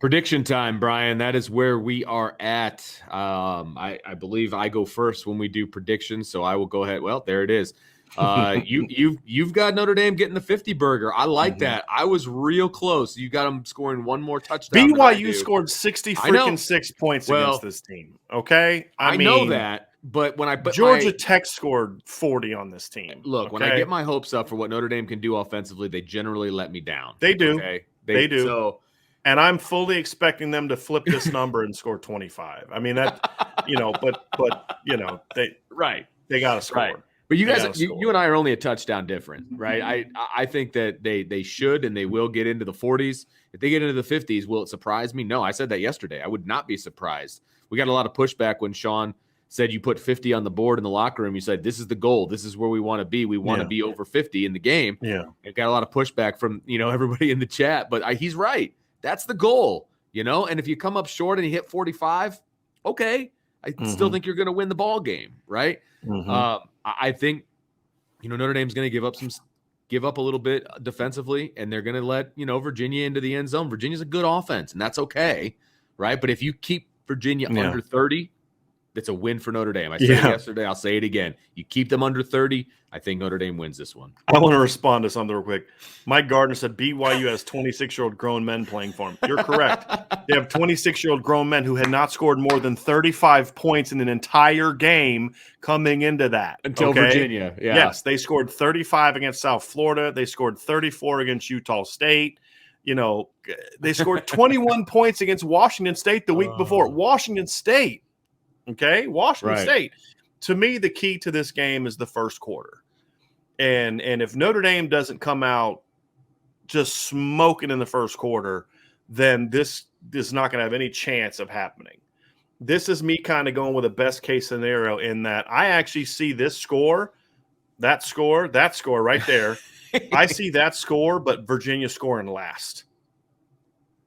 Prediction time, Brian. That is where we are at. I believe I go first when we do predictions, so I will go ahead. Well, there it is. You've got Notre Dame getting the 50 burger. I like that. I was real close. You got them scoring one more touchdown. BYU scored 6 points against this team. Okay, I mean, know that, but when I put Georgia Tech scored 40 on this team. Look, when I get my hopes up for what Notre Dame can do offensively, they generally let me down. They do. Okay? They do. So. And I'm fully expecting them to flip this number and score 25. I mean that, they got to score. Right. But you guys, you and I are only a touchdown different, right? I think that they should and they will get into the 40s. If they get into the 50s, will it surprise me? No, I said that yesterday. I would not be surprised. We got a lot of pushback when Sean said you put 50 on the board in the locker room. You said this is the goal. This is where we want to be. We want to be over 50 in the game. Yeah, it got a lot of pushback from everybody in the chat, but he's right. That's the goal, and if you come up short and you hit 45, okay, I still think you're going to win the ball game, right? I think, Notre Dame's going to give up a little bit defensively, and they're going to let, Virginia into the end zone. Virginia's a good offense, and that's okay, right? But if you keep Virginia under 30, that's a win for Notre Dame. I said it yesterday. I'll say it again. You keep them under 30, I think Notre Dame wins this one. I want to respond to something real quick. Mike Gardner said BYU has 26-year-old grown men playing for him. You're correct. They have 26-year-old grown men who had not scored more than 35 points in an entire game coming into that. Until Virginia, yeah. Yes, they scored 35 against South Florida. They scored 34 against Utah State. They scored 21 points against Washington State the week before. Washington State. Okay, Washington State. To me, the key to this game is the first quarter. And if Notre Dame doesn't come out just smoking in the first quarter, then this is not going to have any chance of happening. This is me kind of going with a best case scenario in that I actually see this score, that score right there. I see that score, but Virginia scoring last.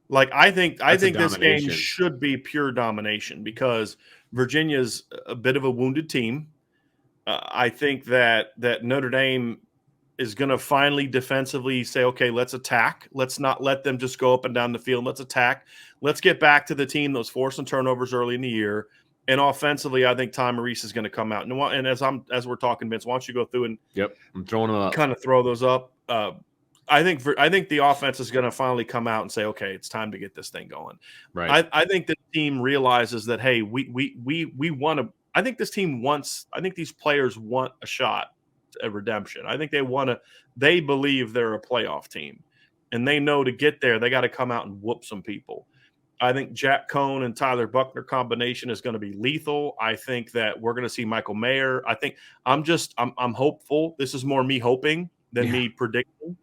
Like I think this game should be pure domination because Virginia's a bit of a wounded team. I think that Notre Dame is going to finally defensively say, okay, let's attack. Let's not let them just go up and down the field. Let's attack. Let's get back to the team that was forcing turnovers early in the year. And offensively, I think Ty Maurice is going to come out. And as we're talking, Vince, why don't you go through and I'm throwing them up. Kind of throw those up. I think the offense is going to finally come out and say, okay, it's time to get this thing going. Right. I think the team realizes that, hey, we want to. I think this team wants. I think these players want a shot at redemption. I think they believe they're a playoff team, and they know to get there they got to come out and whoop some people. I think Jack Cohn and Tyler Buckner combination is going to be lethal. I think that we're going to see Michael Mayer. I think I'm hopeful. This is more me hoping than me predicting.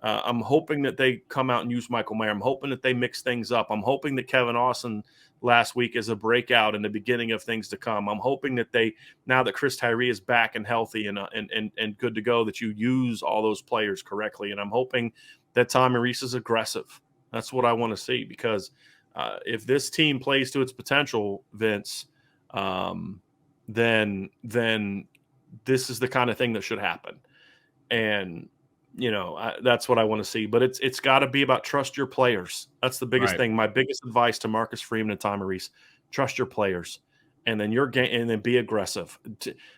I'm hoping that they come out and use Michael Mayer. I'm hoping that they mix things up. I'm hoping that Kevin Austin last week is a breakout and the beginning of things to come. I'm hoping that now that Chris Tyree is back and healthy and good to go, that you use all those players correctly. And I'm hoping that Ty Maurice is aggressive. That's what I want to see because if this team plays to its potential, Vince, then this is the kind of thing that should happen. And that's what I want to see. But it's got to be about trust your players. That's the biggest thing. My biggest advice to Marcus Freeman and Ty Maurice: trust your players, and then and then be aggressive.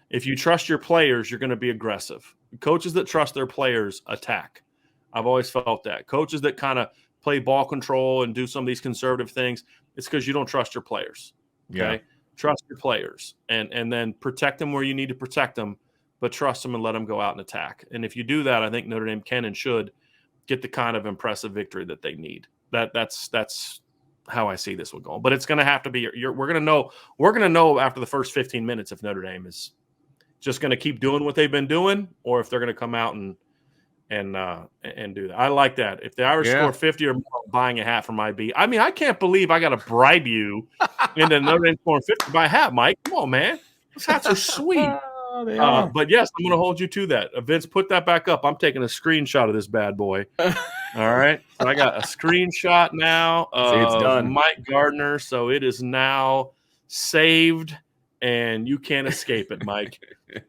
If you trust your players, you're going to be aggressive. Coaches that trust their players attack. I've always felt that. Coaches that kind of play ball control and do some of these conservative things, it's because you don't trust your players. Okay, yeah. Trust your players, and then protect them where you need to protect them. But trust them and let them go out and attack. And if you do that, I think Notre Dame can and should get the kind of impressive victory that they need. That's how I see this one going. But it's going to have to be. We're going to know. We're going to know after the first 15 minutes if Notre Dame is just going to keep doing what they've been doing, or if they're going to come out and do that. I like that. If the Irish score 50 or more, I'm buying a hat from IB. I mean, I can't believe I got to bribe you into Notre Dame scoring 50 by a hat, Mike. Come on, man. Those hats are sweet. But yes, I'm going to hold you to that. Vince, put that back up. I'm taking a screenshot of this bad boy. All right. So I got a screenshot now of Mike Gardner. So it is now saved and you can't escape it, Mike.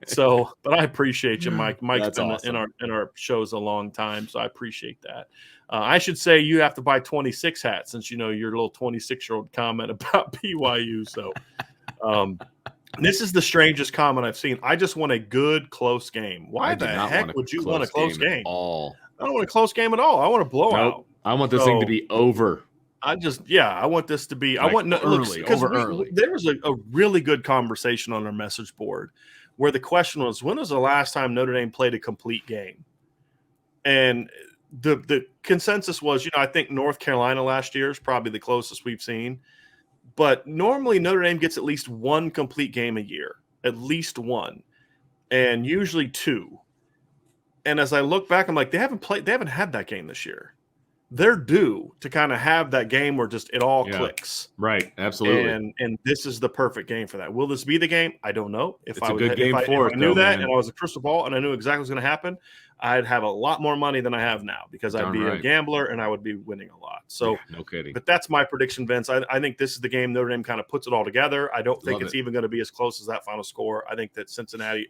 So, but I appreciate you, Mike. Mike's That's been awesome. in our shows a long time, so I appreciate that. I should say you have to buy 26 hats since your little 26-year-old comment about BYU. So, this is the strangest comment I've seen. I just want a good, close game. Why the heck would you want a close game? At all. I don't want a close game at all. I want a blowout. Nope. I want this thing to be over. I want this to be. Like I want early, early. There was a really good conversation on our message board where the question was, when was the last time Notre Dame played a complete game? And the consensus was, I think North Carolina last year is probably the closest we've seen. But normally Notre Dame gets at least one complete game a year, at least one, and usually two. And as I look back, I'm like, they haven't had that game this year. They're due to kind of have that game where just it all clicks. Right, absolutely. And this is the perfect game for that. Will this be the game? I don't know. If I knew that and I was a crystal ball and I knew exactly what was going to happen, I'd have a lot more money than I have now because I'd be a gambler and I would be winning a lot. So, no kidding. But that's my prediction, Vince. I think this is the game Notre Dame kind of puts it all together. I don't think it's even going to be as close as that final score. I think that Cincinnati.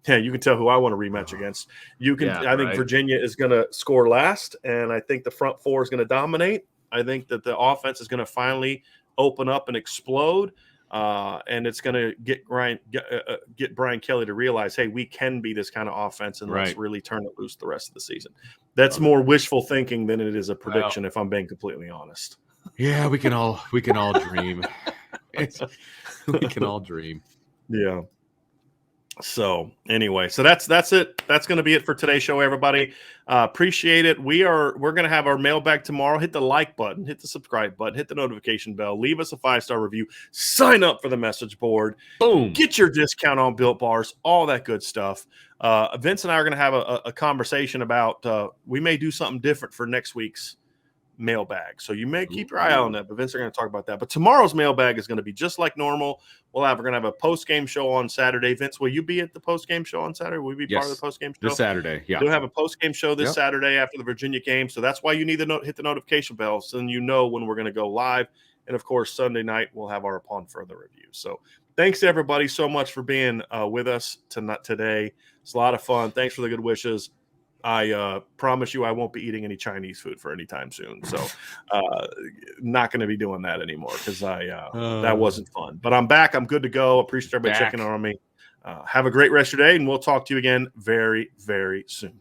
Yeah, you can tell who I want to rematch against. I think Virginia is going to score last, and I think the front four is going to dominate. I think that the offense is going to finally open up and explode, and it's going to get Brian Kelly to realize, hey, we can be this kind of offense, and let's really turn it loose the rest of the season. That's more wishful thinking than it is a prediction, if I'm being completely honest. Yeah, we can all dream. We can all dream. Yeah. So anyway, that's it. That's going to be it for today's show, everybody. Appreciate it. We're going to have our mailbag tomorrow. Hit the like button, hit the subscribe button, hit the notification bell, leave us a 5-star review, sign up for the message board. Boom. Get your discount on Built Bars, all that good stuff. Vince and I are going to have a conversation about we may do something different for next week's mailbag. So you may keep your eye out on that, but Vince are going to talk about that. But tomorrow's mailbag is going to be just like normal. We're going to have a post-game show on Saturday. Vince, will you be at the post-game show on Saturday? Will you be part of the post-game show? This Saturday, yeah. We'll have a post-game show this Saturday after the Virginia game. So that's why you need to hit the notification bell so then you know when we're going to go live. And, of course, Sunday night we'll have our Upon Further review. So thanks to everybody so much for being with us today. It's a lot of fun. Thanks for the good wishes. I promise you I won't be eating any Chinese food for any time soon. So not going to be doing that anymore because that wasn't fun. But I'm back. I'm good to go. Appreciate everybody checking on me. Have a great rest of your day, and we'll talk to you again very, very soon.